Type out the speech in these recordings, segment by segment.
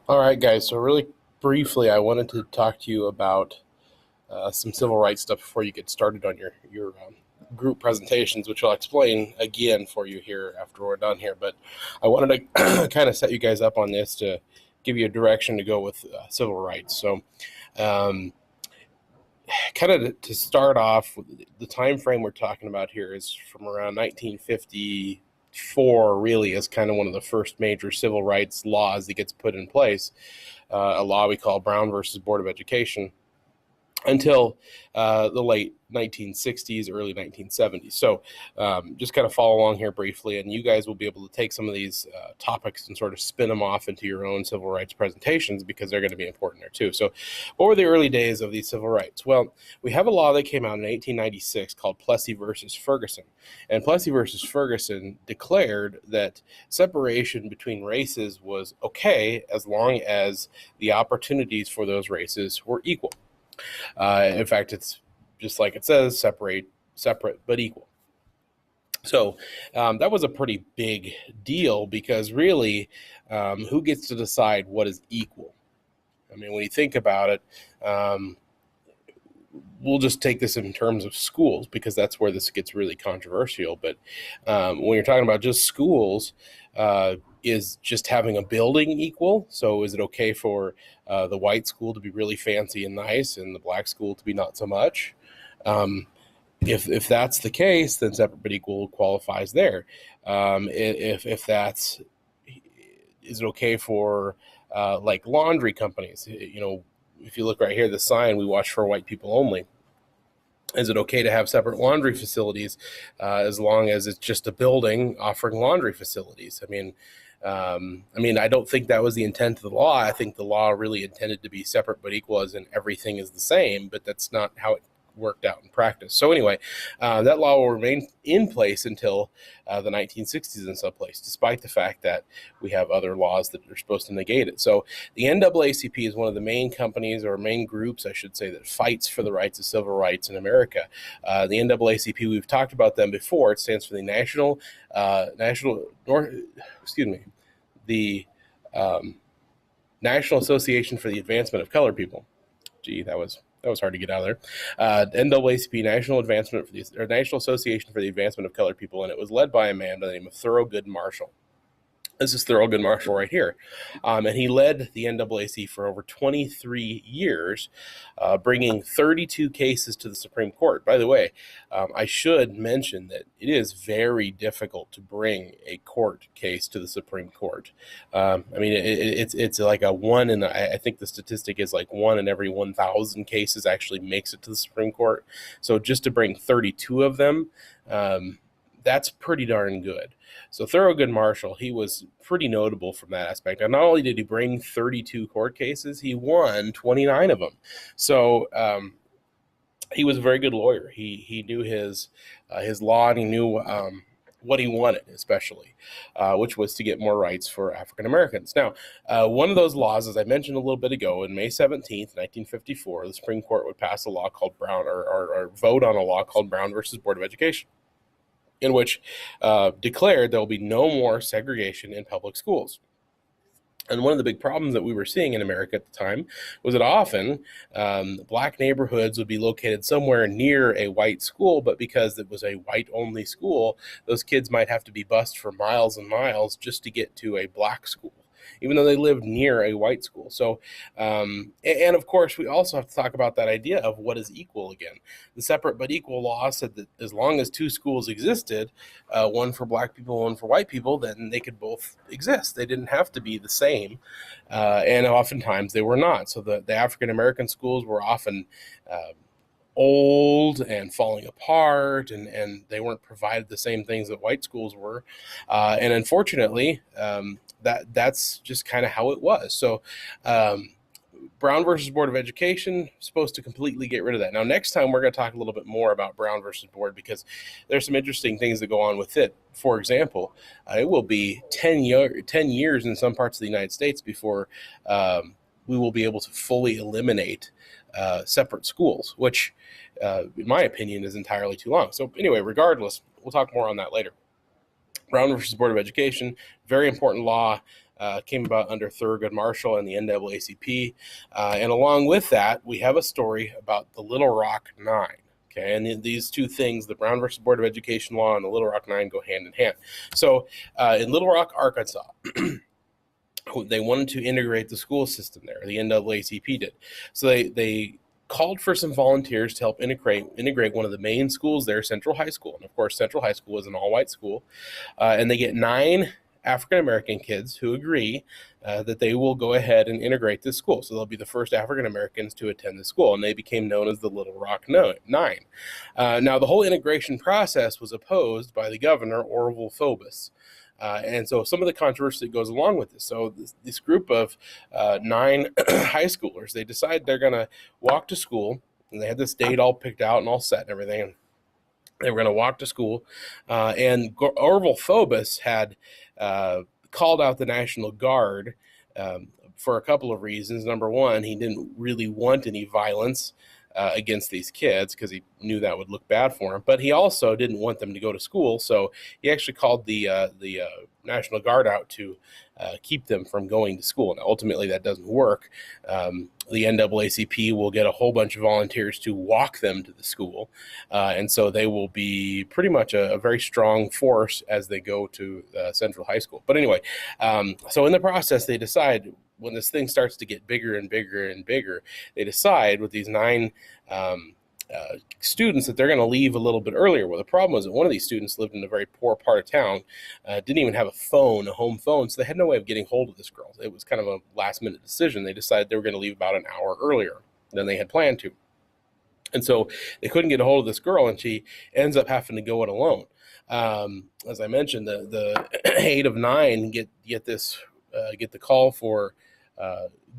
All right, guys. So really briefly, I wanted to talk to you about some civil rights stuff before you get started on your group presentations, which I'll explain again for you here after we're done here. But I wanted to kind of set you guys up on this to give you a direction to go with civil rights. So, um, kind of to start off, the time frame we're talking about here is from around 1954. Really, is kind of one of the first major civil rights laws that gets put in place. A law we call Brown versus Board of Education, until the late 1960s, early 1970s. So just kind of follow along here briefly, and you guys will be able to take some of these topics and sort of spin them off into your own civil rights presentations because they're going to be important there too. So what were the early days of these civil rights? Well, we have a law that came out in 1896 called Plessy versus Ferguson. And Plessy versus Ferguson declared that separation between races was okay as long as the opportunities for those races were equal. In fact, it's just like it says, separate but equal. So that was a pretty big deal because really, who gets to decide what is equal? I mean, when you think about it, um, we'll just take this in terms of schools because that's where this gets really controversial. But when you're talking about just schools, is just having a building equal? So is it okay for the white school to be really fancy and nice and the black school to be not so much? Um, if that's the case, then separate but equal qualifies there. If that's, is it okay for like laundry companies? You know, if you look right here, the sign, we wash for white people only. Is it okay to have separate laundry facilities as long as it's just a building offering laundry facilities? I don't think that was the intent of the law. I think the law really intended to be separate but equal, as in everything is the same, but that's not how it worked out in practice. So anyway, that law will remain in place until the 1960s in some place, despite the fact that we have other laws that are supposed to negate it. So the NAACP is one of the main companies, or main groups, I should say, that fights for the rights of civil rights in America. The NAACP, we've talked about them before. It stands for the the National Association for the Advancement of Colored People. Gee, that was hard to get out of there. NAACP, National Association for the Advancement of Colored People, and it was led by a man by the name of Thurgood Marshall. This is Thurgood Marshall right here. And he led the NAACP for over 23 years, bringing 32 cases to the Supreme Court. By the way, I should mention that it is very difficult to bring a court case to the Supreme Court. It's like a one in, I think the statistic is like 1 in every 1,000 cases actually makes it to the Supreme Court. So just to bring 32 of them, that's pretty darn good. So Thurgood Marshall, he was pretty notable from that aspect. And not only did he bring 32 court cases, he won 29 of them. So he was a very good lawyer. He knew his law, and he knew what he wanted, especially, which was to get more rights for African Americans. Now, one of those laws, as I mentioned a little bit ago, in May 17th, 1954, the Supreme Court would pass a law called Brown, or vote on a law called Brown versus Board of Education, in which declared there will be no more segregation in public schools. And one of the big problems that we were seeing in America at the time was that often black neighborhoods would be located somewhere near a white school, but because it was a white-only school, those kids might have to be bused for miles and miles just to get to a black school, even though they lived near a white school. So, and of course, we also have to talk about that idea of what is equal again. The separate but equal law said that as long as two schools existed, one for black people, one for white people, then they could both exist. They didn't have to be the same. And oftentimes they were not. So the African American schools were often old and falling apart, and they weren't provided the same things that white schools were. And unfortunately, that's just kind of how it was. So Brown versus Board of Education supposed to completely get rid of that. Now, next time we're going to talk a little bit more about Brown versus Board because there's some interesting things that go on with it. For example, it will be 10 years in some parts of the United States before we will be able to fully eliminate separate schools, which, in my opinion, is entirely too long. So anyway, regardless, we'll talk more on that later. Brown versus Board of Education, very important law. came about under Thurgood Marshall and the NAACP. And along with that, we have a story about the Little Rock Nine. Okay, and these two things, the Brown versus Board of Education law and the Little Rock Nine, go hand in hand. So in Little Rock, Arkansas, they wanted to integrate the school system there. The NAACP did. So they called for some volunteers to help integrate one of the main schools there, Central High School. And of course, Central High School is an all-white school. And they get 9 African-American kids who agree that they will go ahead and integrate this school. So they'll be the first African-Americans to attend the school, and they became known as the Little Rock Nine. Now, the whole integration process was opposed by the governor, Orville Phobus. And so some of the controversy that goes along with this. So this group of 9 high schoolers, they decide they're going to walk to school, and they had this date all picked out and all set and everything. And they were going to walk to school, and Orville Phobus had called out the National Guard for a couple of reasons. Number one, he didn't really want any violence against these kids because he knew that would look bad for him. But he also didn't want them to go to school, so he actually called the National Guard out to keep them from going to school. Now, ultimately, that doesn't work. The NAACP will get a whole bunch of volunteers to walk them to the school, and so they will be pretty much a very strong force as they go to Central High School. But anyway, so in the process, they decide, when this thing starts to get bigger and bigger and bigger, they decide with these 9 students that they're going to leave a little bit earlier. Well, the problem was that one of these students lived in a very poor part of town, didn't even have a home phone, so they had no way of getting hold of this girl. It was kind of a last-minute decision. They decided they were going to leave about an hour earlier than they had planned to. And so they couldn't get a hold of this girl, and she ends up having to go it alone. As I mentioned, the 8 of 9 get the call for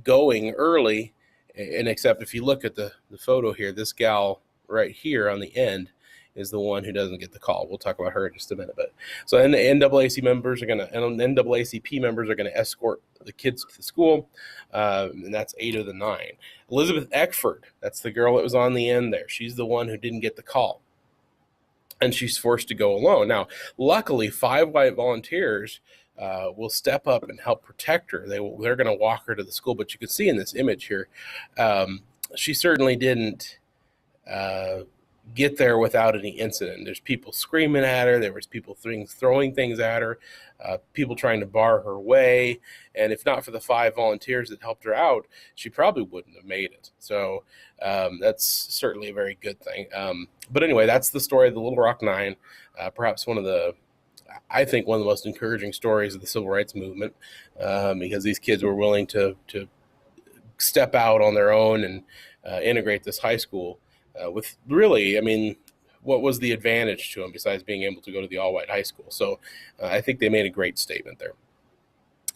going early, and except if you look at the photo here, this gal right here on the end is the one who doesn't get the call. We'll talk about her in just a minute. But so NAACP members are going to escort the kids to the school, and that's 8 of the 9. Elizabeth Eckford, that's the girl that was on the end there. She's the one who didn't get the call, and she's forced to go alone. Now, luckily, 5 white volunteers will step up and help protect her. They're going to walk her to the school, but you can see in this image here, she certainly didn't get there without any incident. There's people screaming at her. There was people throwing things at her, people trying to bar her way. And if not for the 5 volunteers that helped her out, she probably wouldn't have made it. So that's certainly a very good thing. But anyway, that's the story of the Little Rock Nine, perhaps I think one of the most encouraging stories of the civil rights movement, because these kids were willing to step out on their own and integrate this high school with really, I mean, what was the advantage to them besides being able to go to the all-white high school? So I think they made a great statement there.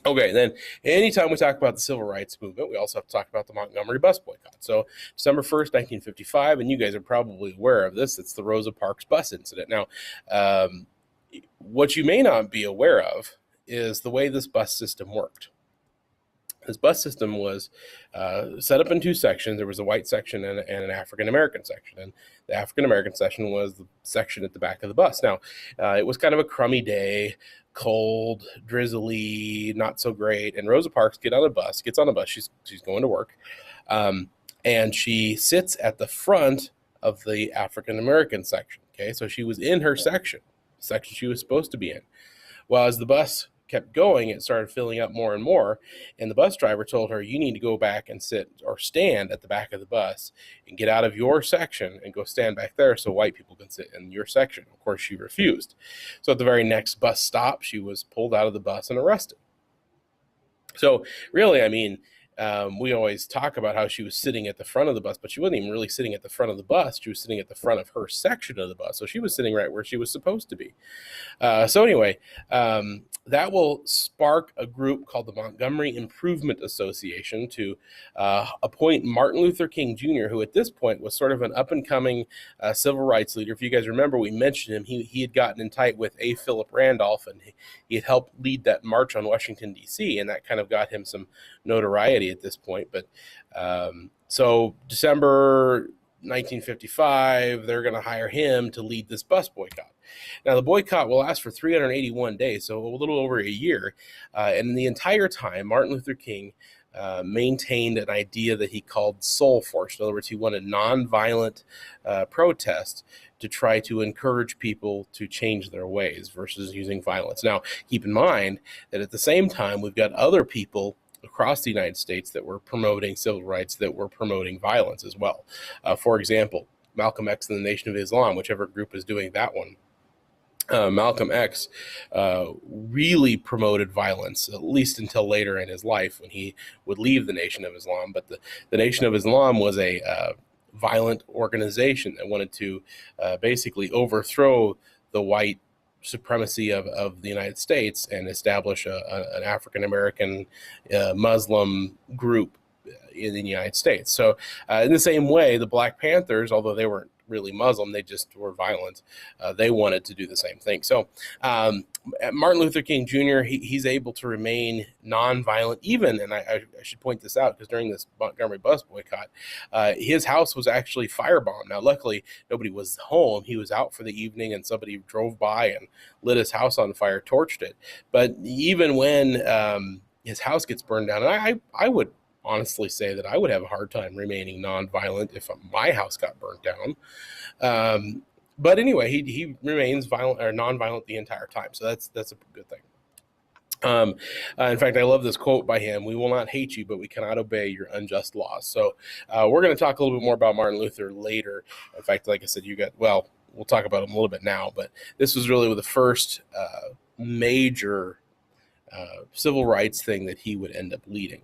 Okay, then anytime we talk about the civil rights movement, we also have to talk about the Montgomery bus boycott. So December 1st, 1955, and you guys are probably aware of this, it's the Rosa Parks bus incident. Now, what you may not be aware of is the way this bus system worked. This bus system was set up in 2 sections. There was a white section and an African-American section. And the African-American section was the section at the back of the bus. Now, it was kind of a crummy day, cold, drizzly, not so great. And Rosa Parks gets on a bus. She's going to work. And she sits at the front of the African-American section. Okay, so she was in her section she was supposed to be in. Well, as the bus kept going, it started filling up more and more, and the bus driver told her, you need to go back and sit or stand at the back of the bus and get out of your section and go stand back there so white people can sit in your section. Of course, she refused. So at the very next bus stop, she was pulled out of the bus and arrested. So really, I mean, we always talk about how she was sitting at the front of the bus, but she wasn't even really sitting at the front of the bus. She was sitting at the front of her section of the bus. So she was sitting right where she was supposed to be. So anyway, that will spark a group called the Montgomery Improvement Association to appoint Martin Luther King Jr., who at this point was sort of an up-and-coming civil rights leader. If you guys remember, we mentioned him. He had gotten in tight with A. Philip Randolph, and he had helped lead that march on Washington, D.C., and that kind of got him some notoriety at this point. But so December 1955, they're going to hire him to lead this bus boycott. Now, the boycott will last for 381 days, so a little over a year. And the entire time, Martin Luther King maintained an idea that he called soul force. In other words, he wanted nonviolent protest to try to encourage people to change their ways versus using violence. Now, keep in mind that at the same time, we've got other people across the United States that were promoting civil rights, that were promoting violence as well. For example, Malcolm X and the Nation of Islam, whichever group is doing that one. Malcolm X really promoted violence, at least until later in his life when he would leave the Nation of Islam. But the Nation of Islam was a violent organization that wanted to basically overthrow the white supremacy of the United States and establish an African-American Muslim group in the United States. So in the same way, the Black Panthers, although they weren't really Muslim, they just were violent. They wanted to do the same thing. So Martin Luther King Jr., he's able to remain nonviolent, even, and I should point this out, because during this Montgomery bus boycott, his house was actually firebombed. Now, luckily, nobody was home. He was out for the evening, and somebody drove by and lit his house on fire, torched it. But even when his house gets burned down, and I would honestly say that I would have a hard time remaining nonviolent if my house got burnt down. But anyway, he remains violent or nonviolent the entire time. So that's a good thing. In fact, I love this quote by him: "We will not hate you, but we cannot obey your unjust laws." So we're going to talk a little bit more about Martin Luther later. In fact, like I said, we'll talk about him a little bit now, but this was really the first major civil rights thing that he would end up leading.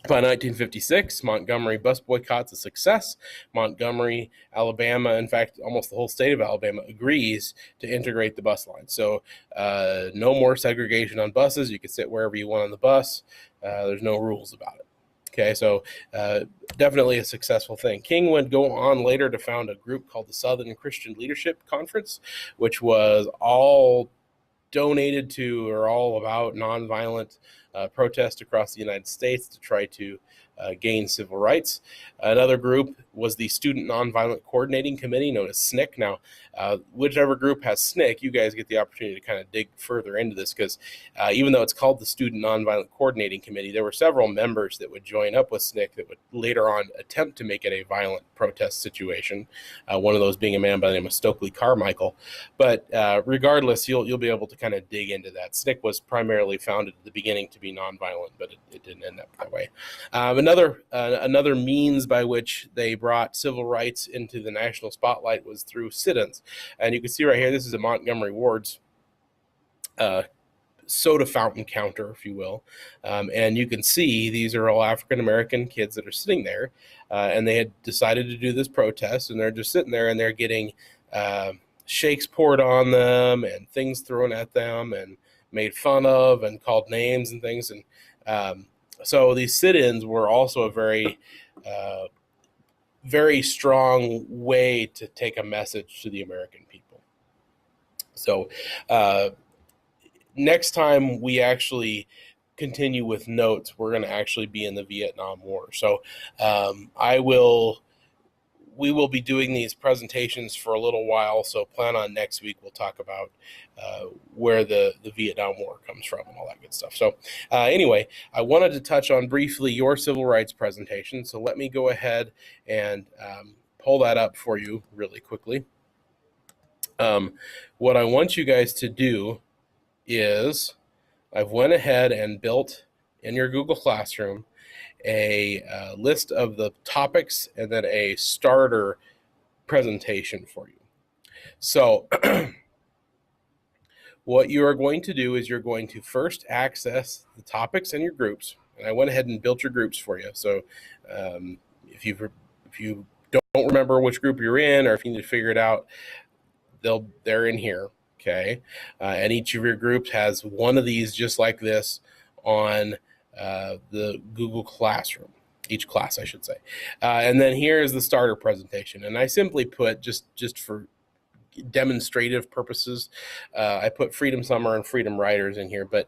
By 1956, Montgomery bus boycott's a success. Montgomery, Alabama, in fact, almost the whole state of Alabama agrees to integrate the bus line. So no more segregation on buses. You can sit wherever you want on the bus. There's no rules about it. Okay, so definitely a successful thing. King would go on later to found a group called the Southern Christian Leadership Conference, which was all donated to or all about nonviolent protest across the United States to try to gain civil rights. Another group was the Student Nonviolent Coordinating Committee, known as SNCC. Now, whichever group has SNCC, you guys get the opportunity to kind of dig further into this, because even though it's called the Student Nonviolent Coordinating Committee, there were several members that would join up with SNCC that would later on attempt to make it a violent protest situation, one of those being a man by the name of Stokely Carmichael. But regardless, you'll be able to kind of dig into that. SNCC was primarily founded at the beginning to be nonviolent, but it didn't end up that way. Another means by which they brought civil rights into the national spotlight was through sit-ins. And you can see right here, this is a Montgomery Ward's soda fountain counter, if you will. And you can see these are all African-American kids that are sitting there. And they had decided to do this protest, and they're just sitting there, and they're getting shakes poured on them and things thrown at them and made fun of and called names and things. And so these sit-ins were also a very strong way to take a message to the American people. So next time we actually continue with notes, we're going to actually be in the Vietnam War. So we will be doing these presentations for a little while, so plan on next week we'll talk about where the Vietnam War comes from and all that good stuff. So anyway, I wanted to touch on briefly your civil rights presentation, so let me go ahead and pull that up for you really quickly. What I want you guys to do is I've went ahead and built in your Google Classroom a list of the topics and then a starter presentation for you. So what you are going to do is you're going to first access the topics and your groups. And I went ahead and built your groups for you. So if you don't remember which group you're in, or if you need to figure it out, they're in here. Okay. And each of your groups has one of these just like this on the Google Classroom, each class, I should say. And then here is the starter presentation. And I simply put, just for demonstrative purposes, I put Freedom Summer and Freedom Riders in here, but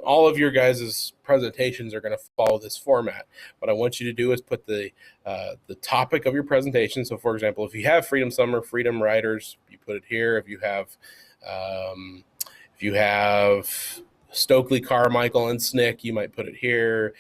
all of your guys' presentations are going to follow this format. What I want you to do is put the topic of your presentation. So, for example, if you have Freedom Summer, Freedom Riders, you put it here. If you have Stokely Carmichael and SNCC, you might put it here.